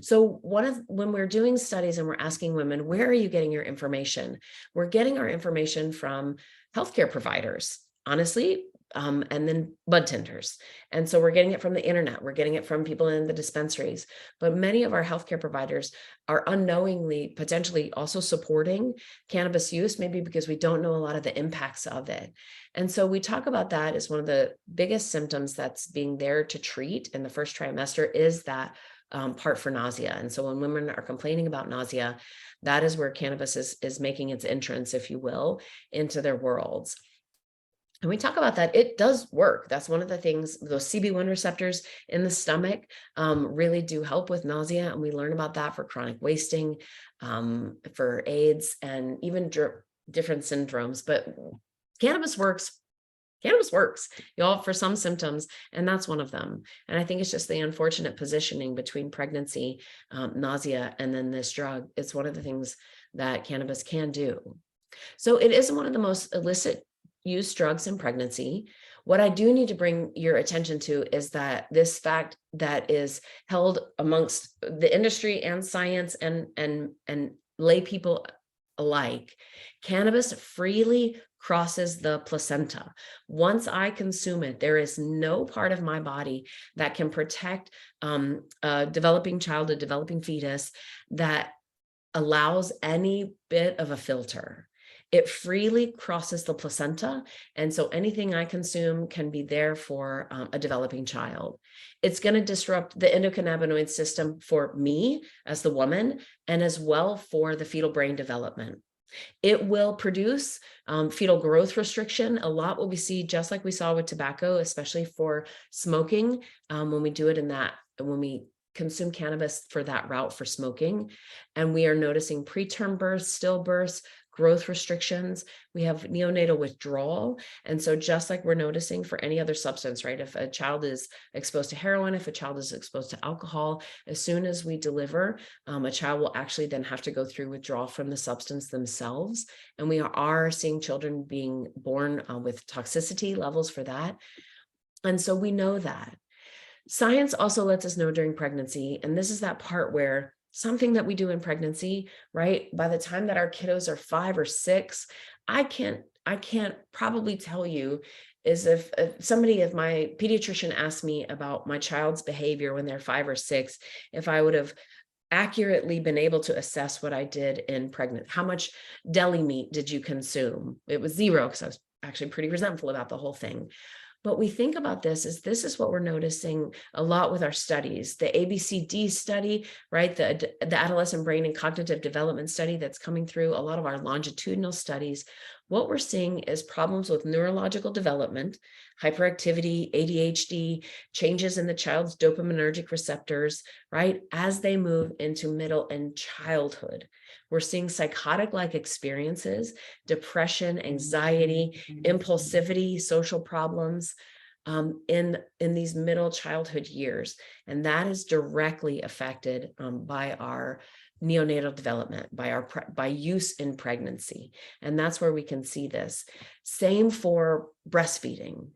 So when we're doing studies and we're asking women, where are you getting your information? We're getting our information from healthcare providers, honestly, and then bud tenders. And so we're getting it from the internet. We're getting it from people in the dispensaries. But many of our healthcare providers are unknowingly potentially also supporting cannabis use, maybe because we don't know a lot of the impacts of it. And so we talk about that as one of the biggest symptoms that's being there to treat in the first trimester is that part for nausea. And so when women are complaining about nausea, that is where cannabis is making its entrance, if you will, into their worlds. And we talk about that. It does work. That's one of the things, those CB1 receptors in the stomach really do help with nausea. And we learn about that for chronic wasting, for AIDS, and even different syndromes. But cannabis works. Cannabis works, y'all, for some symptoms, and that's one of them. And I think it's just the unfortunate positioning between pregnancy, nausea, and then this drug. It's one of the things that cannabis can do. So it is one of the most illicit use drugs in pregnancy. What I do need to bring your attention to is that this fact that is held amongst the industry and science and lay people alike, cannabis freely crosses the placenta. Once I consume it, there is no part of my body that can protect a developing child, a developing fetus, that allows any bit of a filter. It freely crosses the placenta. And so anything I consume can be there for a developing child. It's going to disrupt the endocannabinoid system for me as the woman, and as well for the fetal brain development. It will produce fetal growth restriction. A lot what we see, just like we saw with tobacco, especially for smoking, when we do it in that, when we consume cannabis for that route for smoking. And we are noticing preterm births, stillbirths, growth restrictions. We have neonatal withdrawal. And so just like we're noticing for any other substance, right? If a child is exposed to heroin, if a child is exposed to alcohol, as soon as we deliver, a child will actually then have to go through withdrawal from the substance themselves. And we are seeing children being born with toxicity levels for that. And so we know that. Science also lets us know during pregnancy, and this is that part where something that we do in pregnancy, right? By the time that our kiddos are 5 or 6, I can't probably tell you is if my pediatrician asked me about my child's behavior when they're 5 or 6, if I would have accurately been able to assess what I did in pregnant. How much deli meat did you consume? It was 0 because I was actually pretty resentful about the whole thing. But we think about this is what we're noticing a lot with our studies, the ABCD study, right? The adolescent brain and cognitive development study that's coming through, a lot of our longitudinal studies. What we're seeing is problems with neurological development, hyperactivity, ADHD, changes in the child's dopaminergic receptors, right? As they move into middle and childhood. We're seeing psychotic-like experiences, depression, anxiety, impulsivity, social problems in these middle childhood years. And that is directly affected by our neonatal development, by use in pregnancy. And that's where we can see this. Same for breastfeeding.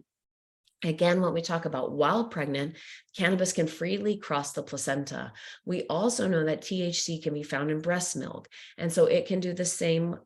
Again, when we talk about while pregnant, cannabis can freely cross the placenta. We also know that THC can be found in breast milk. And so it can do the same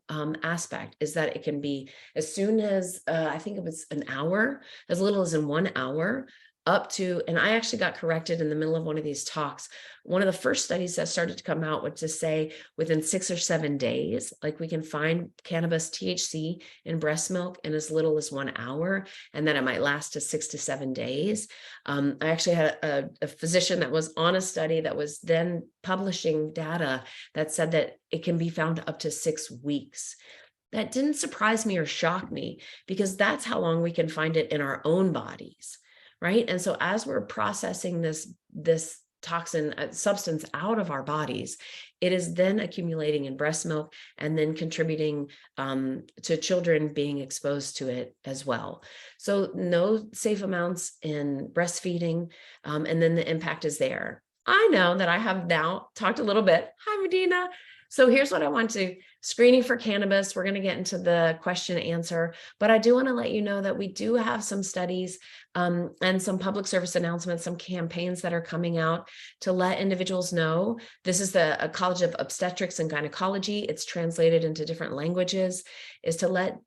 aspect, is that it can be as soon as, I think it was an hour, as little as in 1 hour up to, and I actually got corrected in the middle of one of these talks. One of the first studies that started to come out was to say within 6 or 7 days, like we can find cannabis THC in breast milk in as little as 1 hour, and then it might last to 6 to 7 days. I actually had a physician that was on a study that was then publishing data that said that it can be found up to 6 weeks. That didn't surprise me or shock me, because that's how long we can find it in our own bodies, right? And so as we're processing this toxin substance out of our bodies, it is then accumulating in breast milk and then contributing to children being exposed to it as well. So no safe amounts in breastfeeding, and then the impact is there. I know that I have now talked a little bit. Hi, Medina. So here's what I want to, screening for cannabis, we're going to get into the question answer, but I do want to let you know that we do have some studies and some public service announcements, some campaigns that are coming out to let individuals know. This is the College of Obstetrics and Gynecology. It's translated into different languages, is to let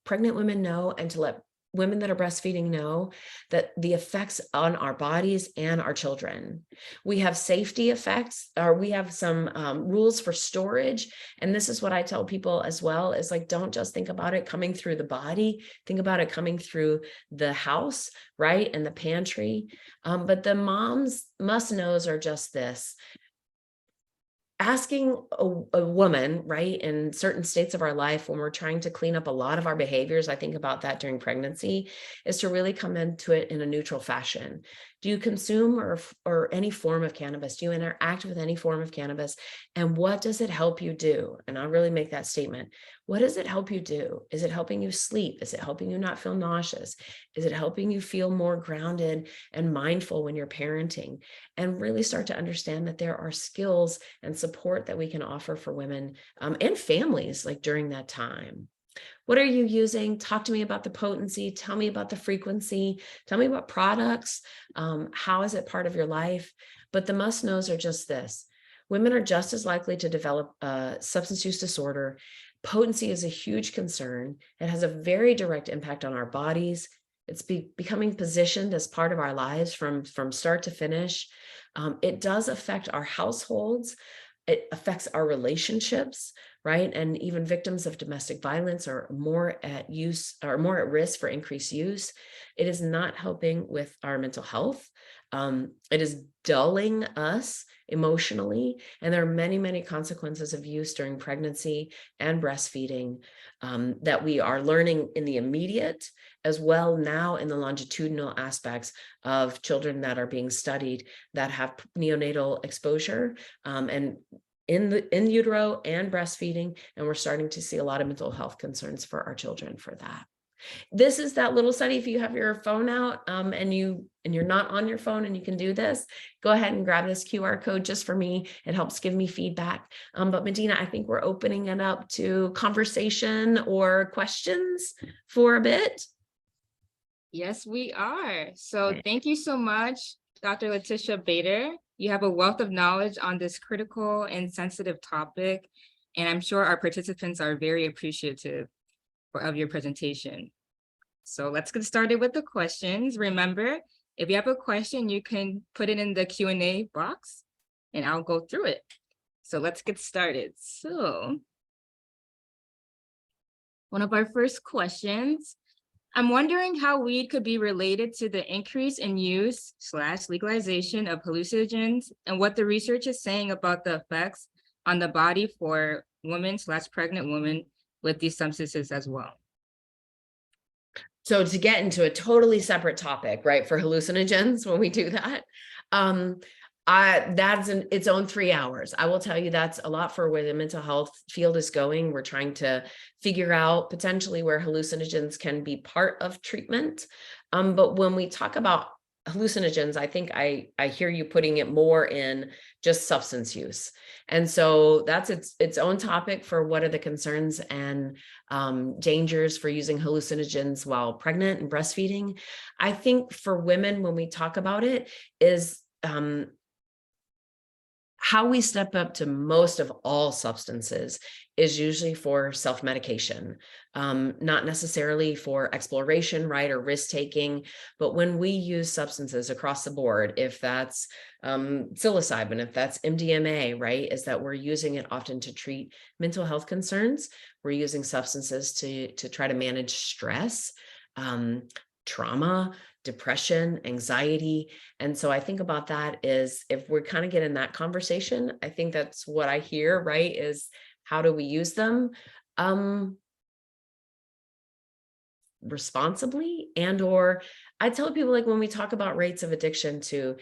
pregnant women know, and to let women that are breastfeeding know that the effects on our bodies and our children. We have safety effects, or we have some rules for storage. And this is what I tell people as well, is like, don't just think about it coming through the body, think about it coming through the house, right? And the pantry. But the moms must-knows are just this. Asking a woman, right, in certain states of our life when we're trying to clean up a lot of our behaviors, I think about that during pregnancy, is to really come into it in a neutral fashion. Do you consume or any form of cannabis? Do you interact with any form of cannabis? And what does it help you do? And I'll really make that statement. What does it help you do? Is it helping you sleep? Is it helping you not feel nauseous? Is it helping you feel more grounded and mindful when you're parenting? And really start to understand that there are skills and support that we can offer for women and families, like during that time. What are you using? Talk to me about the potency. Tell me about the frequency. Tell me about products. How is it part of your life? But the must-knows are just this. Women are just as likely to develop a substance use disorder. Potency is a huge concern. It has a very direct impact on our bodies. It's becoming positioned as part of our lives from start to finish. It does affect our households. It affects our relationships, right? And even victims of domestic violence are more at risk for increased use. It is not helping with our mental health. It is dulling us emotionally. And there are many, many consequences of use during pregnancy and breastfeeding that we are learning in the immediate, as well now in the longitudinal aspects of children that are being studied that have neonatal exposure and in utero and breastfeeding. And we're starting to see a lot of mental health concerns for our children for that. This is that little study. If you have your phone out and you're not on your phone and you can do this, go ahead and grab this QR code just for me. It helps give me feedback. But Medina, I think we're opening it up to conversation or questions for a bit. Yes, we are. So thank you so much, Dr. LaTisha Bader. You have a wealth of knowledge on this critical and sensitive topic, and I'm sure our participants are very appreciative of your presentation. So let's get started with the questions. Remember, if you have a question, you can put it in the Q&A box and I'll go through it. So let's get started. So one of our first questions, I'm wondering how weed could be related to the increase in use / legalization of hallucinogens and what the research is saying about the effects on the body for women / pregnant women with these substances as well. So to get into a totally separate topic, right, for hallucinogens, when we do that, that's its own 3 hours. I will tell you that's a lot for where the mental health field is going. We're trying to figure out potentially where hallucinogens can be part of treatment. But when we talk about hallucinogens, I think I hear you putting it more in just substance use. And so that's its own topic for what are the concerns and dangers for using hallucinogens while pregnant and breastfeeding. I think for women, when we talk about it, is How we step up to most of all substances is usually for self-medication, not necessarily for exploration, right, or risk-taking. But when we use substances across the board, if that's psilocybin, if that's MDMA, right, is that we're using it often to treat mental health concerns. We're using substances to try to manage stress, trauma, depression, anxiety. And so I think about that is if we're kind of getting that conversation, I think that's what I hear, right? Is how do we use them responsibly? And or I tell people, like, when we talk about rates of addiction too,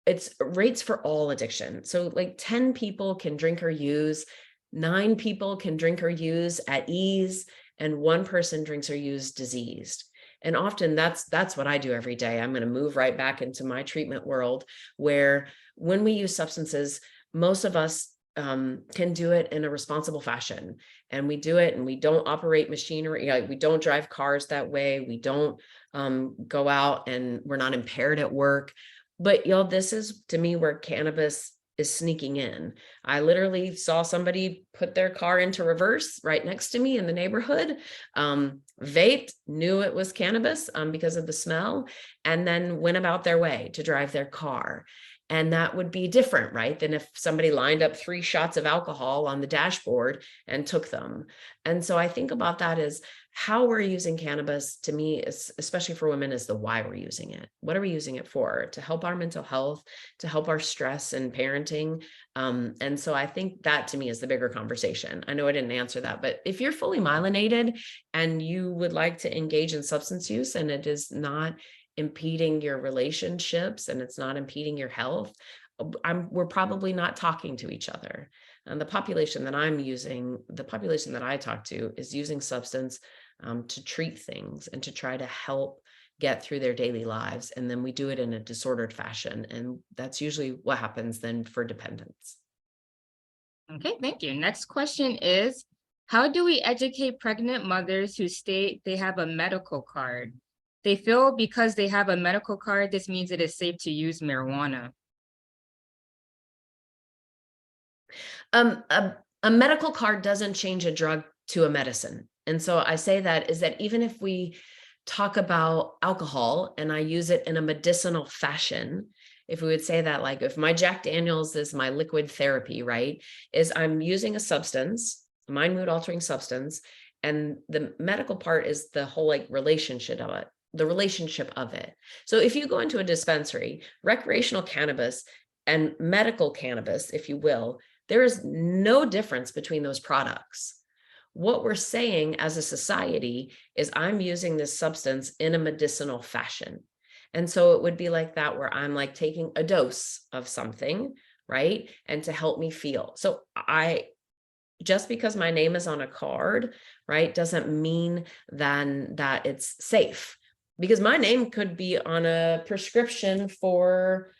it's rates for all addiction. So like 10 people can drink or use, 9 people can drink or use at ease, and 1 person drinks or use diseased. And often that's what I do every day. I'm going to move right back into my treatment world, where when we use substances, most of us can do it in a responsible fashion. And we do it, and we don't operate machinery. Like, we don't drive cars that way. We don't go out, and we're not impaired at work. But y'all, this is to me where cannabis is sneaking in. I literally saw somebody put their car into reverse right next to me in the neighborhood, vaped, knew it was cannabis because of the smell, and then went about their way to drive their car. And that would be different, right, than if somebody lined up 3 shots of alcohol on the dashboard and took them. And so I think about that as how we're using cannabis, to me, is, especially for women, is the why we're using it. What are we using it for? To help our mental health, to help our stress and parenting. And so I think that to me is the bigger conversation. I know I didn't answer that, but if you're fully myelinated and you would like to engage in substance use and it is not impeding your relationships and it's not impeding your health, we're probably not talking to each other. And the population that I'm using, the population that I talk to, is using substance to treat things and to try to help get through their daily lives. And then we do it in a disordered fashion. And that's usually what happens then for dependence. Okay, thank you. Next question is, how do we educate pregnant mothers who state they have a medical card? They feel because they have a medical card, this means it is safe to use marijuana. A medical card doesn't change a drug to a medicine. And so I say that is that even if we talk about alcohol and I use it in a medicinal fashion, if we would say that, like, if my Jack Daniels is my liquid therapy, right, is I'm using a substance, a mind mood altering substance, and the medical part is the whole like relationship of it. So if you go into a dispensary, recreational cannabis and medical cannabis, if you will, there is no difference between those products. What we're saying as a society is I'm using this substance in a medicinal fashion. And so it would be like that, where I'm like taking a dose of something, right? And to help me feel. So just because my name is on a card, right, doesn't mean then that it's safe, because my name could be on a prescription for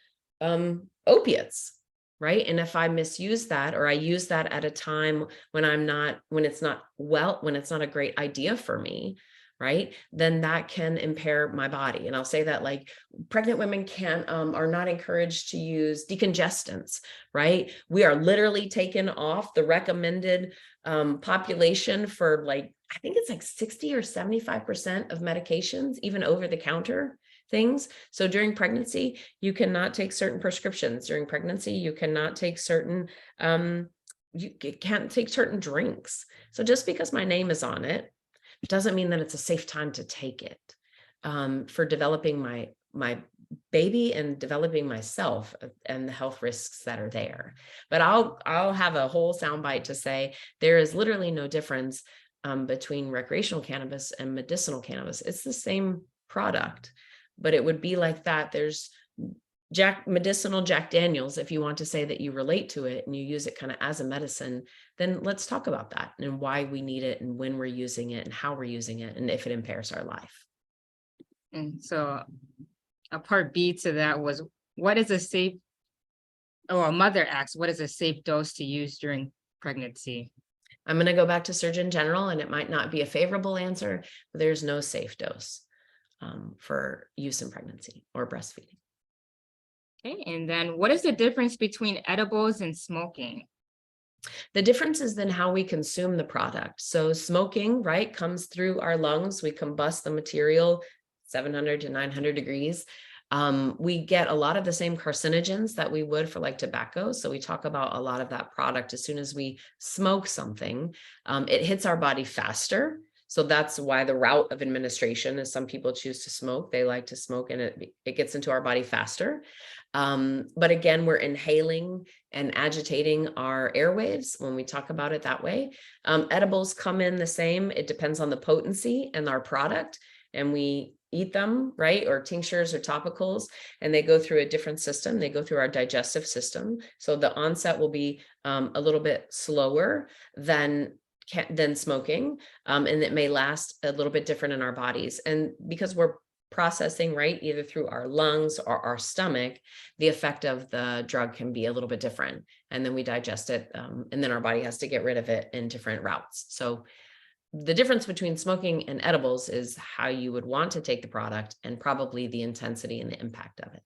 opiates, right? And if I misuse that, or I use that at a time when it's not a great idea for me, right, then that can impair my body. And I'll say that, like, pregnant women are not encouraged to use decongestants, right? We are literally taken off the recommended population for, like, I think it's like 60 or 75% of medications, even over the counter things. So during pregnancy, you cannot take certain prescriptions. During pregnancy, you cannot take certain, you can't take certain drinks. So just because my name is on it doesn't mean that it's a safe time to take it for developing my baby and developing myself and the health risks that are there. But I'll have a whole soundbite to say there is literally no difference between recreational cannabis and medicinal cannabis. It's the same product, but it would be like that. There's medicinal Jack Daniels, if you want to say that you relate to it and you use it kind of as a medicine, then let's talk about that and why we need it and when we're using it and how we're using it and if it impairs our life. And so a part B to that was, a mother asks, what is a safe dose to use during pregnancy? I'm going to go back to Surgeon General, and it might not be a favorable answer, but there's no safe dose for use in pregnancy or breastfeeding. Okay, and then what is the difference between edibles and smoking? The difference is then how we consume the product. So smoking, right, comes through our lungs. We combust the material 700 to 900 degrees. We get a lot of the same carcinogens that we would for like tobacco. So we talk about a lot of that product as soon as we smoke something. It hits our body faster. So that's why the route of administration is some people choose to smoke. They like to smoke and it gets into our body faster. But again, we're inhaling and agitating our airwaves when we talk about it that way. Edibles come in the same. It depends on the potency and our product, and we eat them, right? Or tinctures or topicals, and they go through a different system. They go through our digestive system. So the onset will be a little bit slower than smoking, and it may last a little bit different in our bodies. And because we're processing, right, either through our lungs or our stomach, the effect of the drug can be a little bit different. And then we digest it, and then our body has to get rid of it in different routes. So the difference between smoking and edibles is how you would want to take the product and probably the intensity and the impact of it.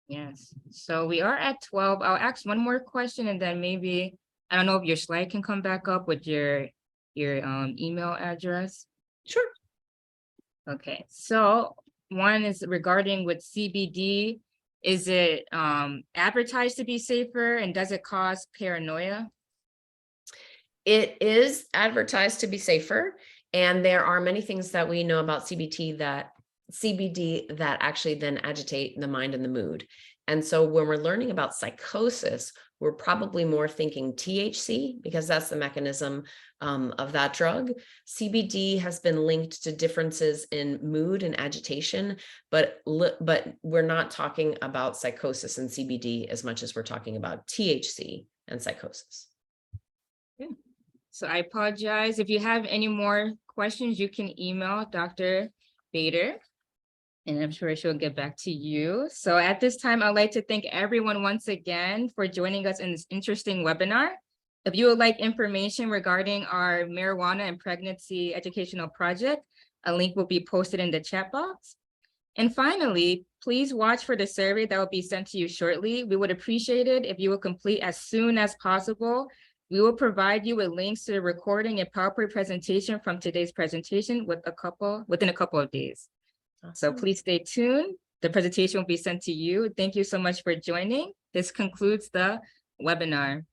Yes, so we are at 12. I'll ask one more question and then maybe, I don't know if your slide can come back up with your email address. Sure. Okay, so one is regarding with CBD. Is it advertised to be safer and does it cause paranoia? It is advertised to be safer, and there are many things that we know about CBD that actually then agitate the mind and the mood. And so when we're learning about psychosis, we're probably more thinking THC because that's the mechanism of that drug. CBD has been linked to differences in mood and agitation, but we're not talking about psychosis and CBD as much as we're talking about THC and psychosis. Yeah. So I apologize. If you have any more questions, you can email Dr. Bader, and I'm sure she'll get back to you. So at this time, I'd like to thank everyone once again for joining us in this interesting webinar. If you would like information regarding our marijuana and pregnancy educational project, a link will be posted in the chat box. And finally, please watch for the survey that will be sent to you shortly. We would appreciate it if you will complete as soon as possible. We will provide you with links to the recording and PowerPoint presentation from today's presentation within a couple of days. So please stay tuned. The presentation will be sent to you. Thank you so much for joining. This concludes the webinar.